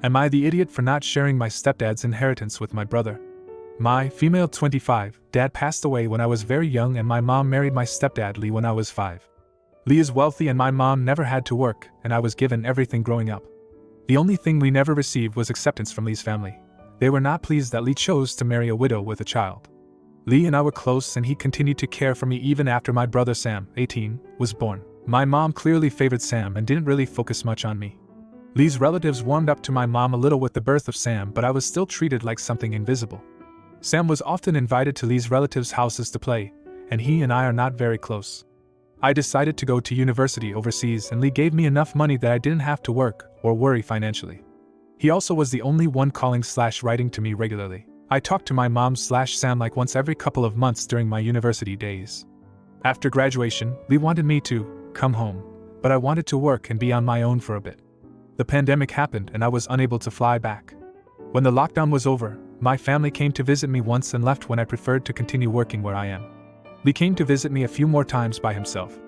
Am I the idiot for not sharing my stepdad's inheritance with my brother? My, female 25, dad passed away when I was very young and my mom married my stepdad Lee when I was 5. Lee is wealthy and my mom never had to work, and I was given everything growing up. The only thing Lee never received was acceptance from Lee's family. They were not pleased that Lee chose to marry a widow with a child. Lee and I were close and he continued to care for me even after my brother Sam, 18, was born. My mom clearly favored Sam and didn't really focus much on me. Lee's relatives warmed up to my mom a little with the birth of Sam, but I was still treated like something invisible. Sam was often invited to Lee's relatives' houses to play, and he and I are not very close. I decided to go to university overseas and Lee gave me enough money that I didn't have to work or worry financially. He also was the only one calling/writing to me regularly. I talked to my mom/Sam like once every couple of months during my university days. After graduation, Lee wanted me to come home, but I wanted to work and be on my own for a bit. The pandemic happened and I was unable to fly back. When the lockdown was over, my family came to visit me once and left when I preferred to continue working where I am. Lee came to visit me a few more times by himself.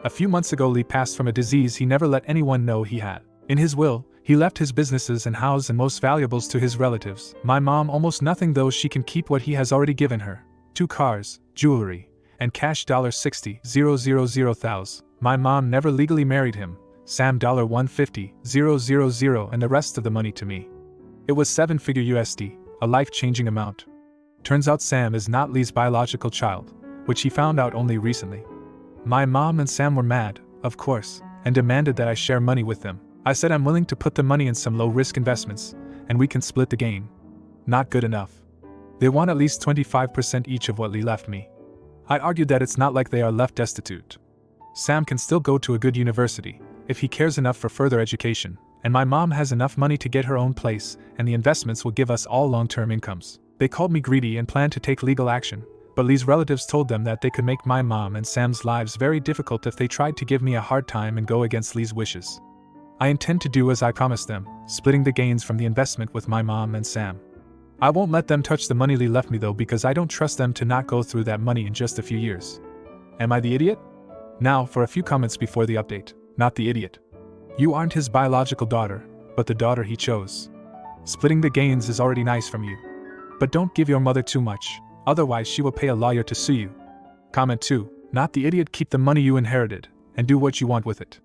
A few months ago Lee passed from a disease he never let anyone know he had. In his will, he left his businesses and house and most valuables to his relatives. My mom almost nothing, though she can keep what he has already given her: 2 cars, jewelry, and cash $60,000. My mom never legally married him. Sam $150,000 and the rest of the money to me. It was 7-figure USD, a life-changing amount. Turns out Sam is not Lee's biological child, which he found out only recently. My mom and Sam were mad, of course, and demanded that I share money with them. I said I'm willing to put the money in some low-risk investments, and we can split the gain. Not good enough. They want at least 25% each of what Lee left me. I argued that it's not like they are left destitute. Sam can still go to a good university, if he cares enough for further education, and my mom has enough money to get her own place, and the investments will give us all long-term incomes. They called me greedy and planned to take legal action, but Lee's relatives told them that they could make my mom and Sam's lives very difficult if they tried to give me a hard time and go against Lee's wishes. I intend to do as I promised them, splitting the gains from the investment with my mom and Sam. I won't let them touch the money Lee left me though, because I don't trust them to not go through that money in just a few years. Am I the idiot? Now for a few comments before the update. Not the idiot. You aren't his biological daughter, but the daughter he chose. Splitting the gains is already nice from you. But don't give your mother too much, otherwise she will pay a lawyer to sue you. Comment 2. Not the idiot. Keep the money you inherited, and do what you want with it.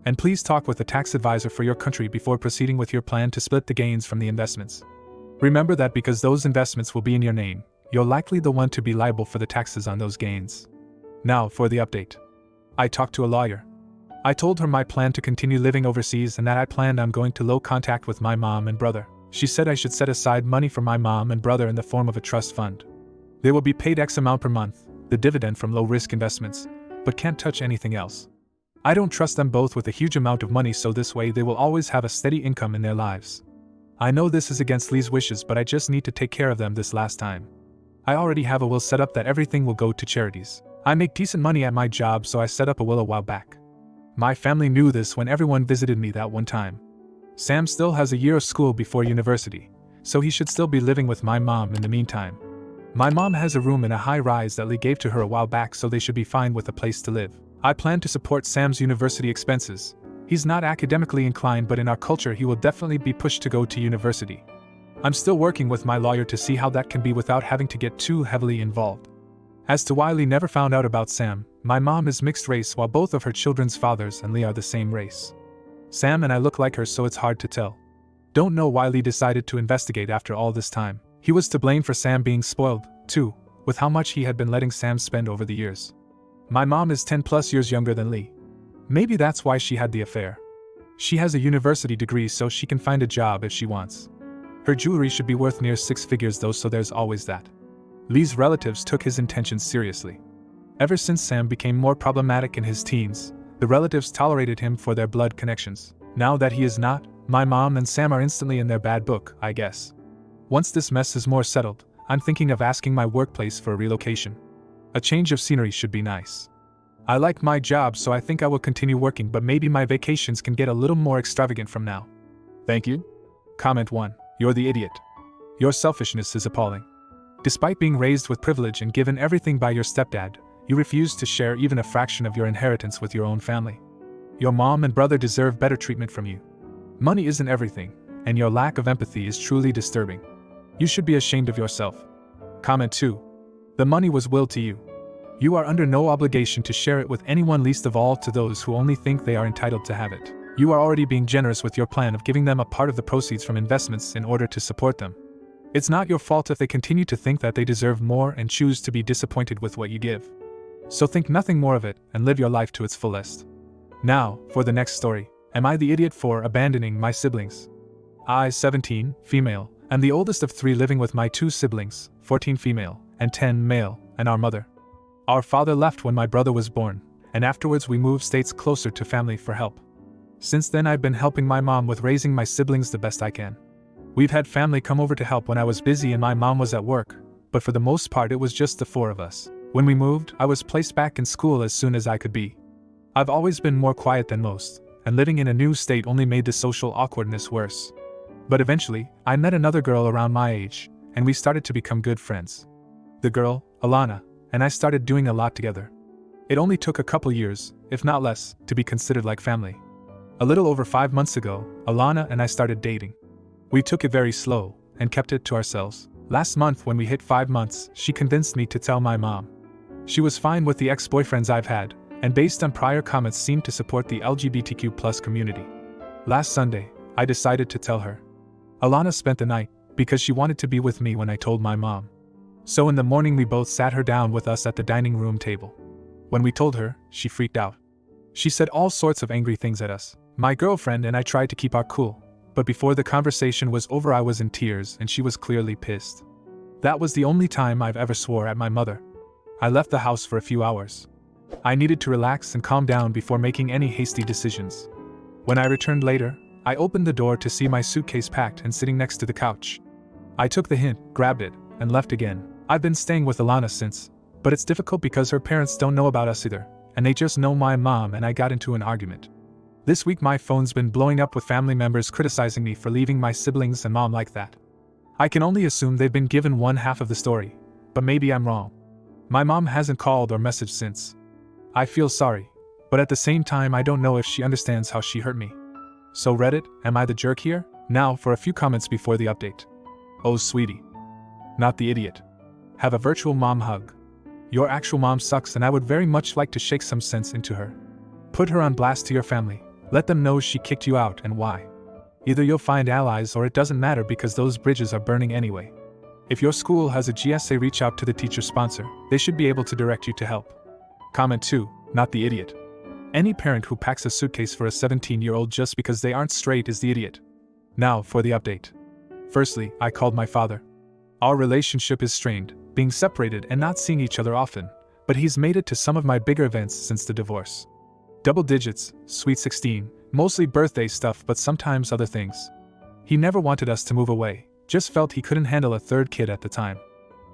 And please talk with a tax advisor for your country before proceeding with your plan to split the gains from the investments. Remember that because those investments will be in your name, you're likely the one to be liable for the taxes on those gains. Now for the update. I talked to a lawyer. I told her my plan to continue living overseas and that I planned on going to low contact with my mom and brother. She said I should set aside money for my mom and brother in the form of a trust fund. They will be paid X amount per month, the dividend from low-risk investments, but can't touch anything else. I don't trust them both with a huge amount of money, so this way they will always have a steady income in their lives. I know this is against Lee's wishes, but I just need to take care of them this last time. I already have a will set up that everything will go to charities. I make decent money at my job, so I set up a will a while back. My family knew this when everyone visited me that one time. Sam still has a year of school before university, so he should still be living with my mom in the meantime. My mom has a room in a high-rise that Lee gave to her a while back, so they should be fine with a place to live. I plan to support Sam's university expenses. He's not academically inclined, but in our culture he will definitely be pushed to go to university. I'm still working with my lawyer to see how that can be without having to get too heavily involved. As to why Lee never found out about Sam, my mom is mixed race while both of her children's fathers and Lee are the same race. Sam and I look like her, so it's hard to tell. Don't know why Lee decided to investigate after all this time. He was to blame for Sam being spoiled, too, with how much he had been letting Sam spend over the years. My mom is 10+ years younger than Lee. Maybe that's why she had the affair. She has a university degree, so she can find a job if she wants. Her jewelry should be worth near 6 figures though, so there's always that. Lee's relatives took his intentions seriously. Ever since Sam became more problematic in his teens, the relatives tolerated him for their blood connections. Now that he is not, my mom and Sam are instantly in their bad book, I guess. Once this mess is more settled, I'm thinking of asking my workplace for a relocation. A change of scenery should be nice. I like my job, so I think I will continue working, but maybe my vacations can get a little more extravagant from now. Thank you. Comment 1. You're the idiot. Your selfishness is appalling. Despite being raised with privilege and given everything by your stepdad, you refuse to share even a fraction of your inheritance with your own family. Your mom and brother deserve better treatment from you. Money isn't everything, and your lack of empathy is truly disturbing. You should be ashamed of yourself. Comment 2. The money was willed to you. You are under no obligation to share it with anyone, least of all to those who only think they are entitled to have it. You are already being generous with your plan of giving them a part of the proceeds from investments in order to support them. It's not your fault if they continue to think that they deserve more and choose to be disappointed with what you give. So think nothing more of it and live your life to its fullest. Now, for the next story. Am I the idiot for abandoning my siblings? I, 17, female, am the oldest of 3 living with my 2 siblings, 14 female and 10 male, and our mother. Our father left when my brother was born, and afterwards we moved states closer to family for help. Since then I've been helping my mom with raising my siblings the best I can. We've had family come over to help when I was busy and my mom was at work, but for the most part it was just the 4 of us. When we moved, I was placed back in school as soon as I could be. I've always been more quiet than most, and living in a new state only made the social awkwardness worse. But eventually, I met another girl around my age, and we started to become good friends. The girl, Alana, and I started doing a lot together. It only took a couple years, if not less, to be considered like family. A little over 5 months ago, Alana and I started dating. We took it very slow, and kept it to ourselves. Last month when we hit 5 months, she convinced me to tell my mom. She was fine with the ex-boyfriends I've had, and based on prior comments seemed to support the LGBTQ+ community. Last Sunday, I decided to tell her. Alana spent the night, because she wanted to be with me when I told my mom. So in the morning we both sat her down with us at the dining room table. When we told her, she freaked out. She said all sorts of angry things at us. My girlfriend and I tried to keep our cool, but before the conversation was over I was in tears and she was clearly pissed. That was the only time I've ever swore at my mother. I left the house for a few hours. I needed to relax and calm down before making any hasty decisions. When I returned later, I opened the door to see my suitcase packed and sitting next to the couch. I took the hint, grabbed it, and left again. I've been staying with Alana since, but it's difficult because her parents don't know about us either, and they just know my mom and I got into an argument. This week my phone's been blowing up with family members criticizing me for leaving my siblings and mom like that. I can only assume they've been given one half of the story, but maybe I'm wrong. My mom hasn't called or messaged since. I feel sorry, but at the same time I don't know if she understands how she hurt me. So Reddit, am I the jerk here? Now for a few comments before the update. Oh sweetie. Not the idiot. Have a virtual mom hug. Your actual mom sucks and I would very much like to shake some sense into her. Put her on blast to your family. Let them know she kicked you out and why. Either you'll find allies or it doesn't matter because those bridges are burning anyway. If your school has a GSA, reach out to the teacher sponsor, they should be able to direct you to help. Comment 2, not the idiot. Any parent who packs a suitcase for a 17-year-old just because they aren't straight is the idiot. Now for the update. Firstly, I called my father. Our relationship is strained, being separated and not seeing each other often, but he's made it to some of my bigger events since the divorce. Double digits, sweet 16, mostly birthday stuff but sometimes other things. He never wanted us to move away, just felt he couldn't handle a 3rd kid at the time.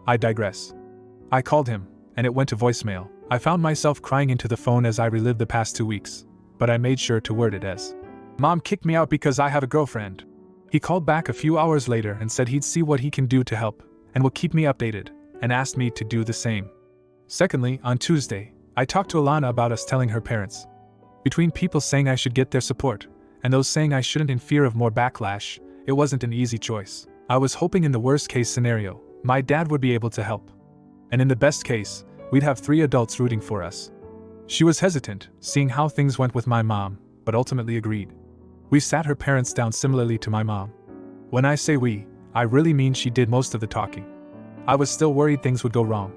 I digress. I called him, and it went to voicemail. I found myself crying into the phone as I relived the past 2 weeks, but I made sure to word it as, "Mom kicked me out because I have a girlfriend." He called back a few hours later and said he'd see what he can do to help, and will keep me updated, and asked me to do the same. Secondly, on Tuesday, I talked to Alana about us telling her parents. Between people saying I should get their support, and those saying I shouldn't in fear of more backlash, it wasn't an easy choice. I was hoping in the worst case scenario, my dad would be able to help. And in the best case, we'd have 3 adults rooting for us. She was hesitant, seeing how things went with my mom, but ultimately agreed. We sat her parents down similarly to my mom. When I say we, I really mean she did most of the talking. I was still worried things would go wrong.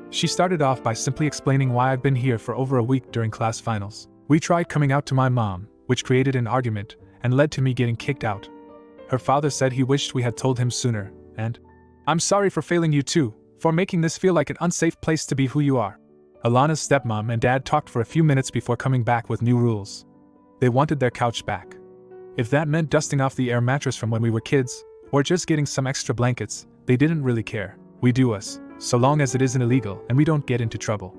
She started off by simply explaining why I've been here for over a week during class finals. We tried coming out to my mom, which created an argument, and led to me getting kicked out. Her father said he wished we had told him sooner, and, "I'm sorry for failing you too, for making this feel like an unsafe place to be who you are." Alana's stepmom and dad talked for a few minutes before coming back with new rules. They wanted their couch back. If that meant dusting off the air mattress from when we were kids, or just getting some extra blankets, they didn't really care. We do us, so long as it isn't illegal and we don't get into trouble.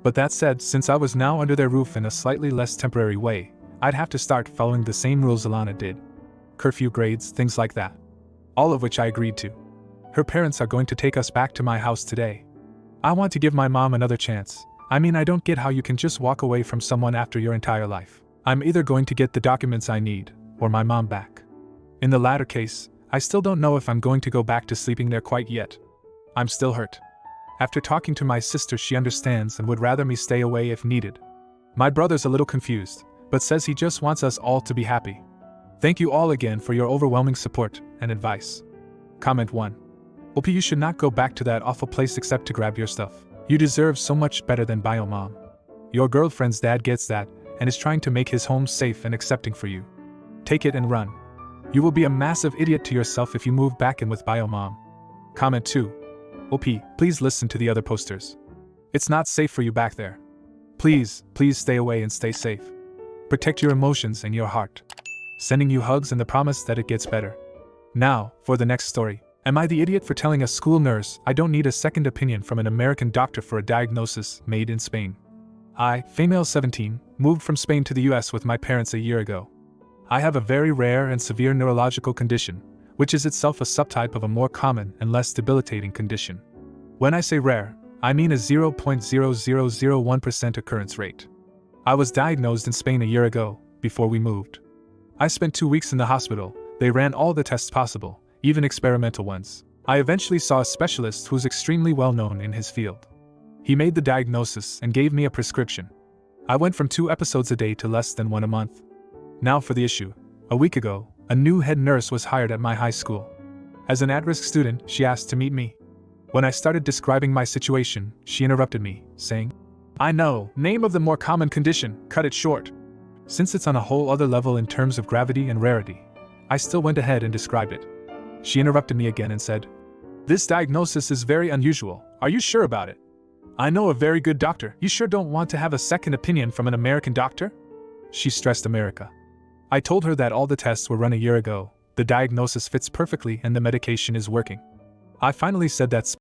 But that said, since I was now under their roof in a slightly less temporary way, I'd have to start following the same rules Alana did. Curfew grades, things like that. All of which I agreed to. Her parents are going to take us back to my house today. I want to give my mom another chance. I mean, I don't get how you can just walk away from someone after your entire life. I'm either going to get the documents I need, or my mom back. In the latter case, I still don't know if I'm going to go back to sleeping there quite yet. I'm still hurt. After talking to my sister, she understands and would rather me stay away if needed. My brother's a little confused, but says he just wants us all to be happy. Thank you all again for your overwhelming support and advice. Comment 1. OP, you should not go back to that awful place except to grab your stuff. You deserve so much better than Biomom. Your girlfriend's dad gets that and is trying to make his home safe and accepting for you. Take it and run. You will be a massive idiot to yourself if you move back in with Biomom. Comment 2. OP, please listen to the other posters. It's not safe for you back there. Please stay away and stay safe. Protect your emotions and your heart. Sending you hugs and the promise that it gets better. Now, for the next story. Am I the idiot for telling a school nurse I don't need a second opinion from an American doctor for a diagnosis made in Spain? I, female 17, moved from Spain to the US with my parents a year ago. I have a very rare and severe neurological condition, which is itself a subtype of a more common and less debilitating condition. When I say rare, I mean a 0.0001% occurrence rate. I was diagnosed in Spain a year ago, before we moved. I spent 2 weeks in the hospital. They ran all the tests possible, even experimental ones. I eventually saw a specialist who's extremely well known in his field. He made the diagnosis and gave me a prescription. I went from 2 episodes a day to less than 1 a month. Now for the issue. A week ago, a new head nurse was hired at my high school. As an at-risk student, she asked to meet me. When I started describing my situation, she interrupted me, saying, "I know, name of the more common condition, cut it short." Since it's on a whole other level in terms of gravity and rarity, I still went ahead and described it. She interrupted me again and said, "This diagnosis is very unusual. Are you sure about it? I know a very good doctor. You sure don't want to have a second opinion from an American doctor?" She stressed America. I told her that all the tests were run a year ago, the diagnosis fits perfectly and the medication is working. I finally said that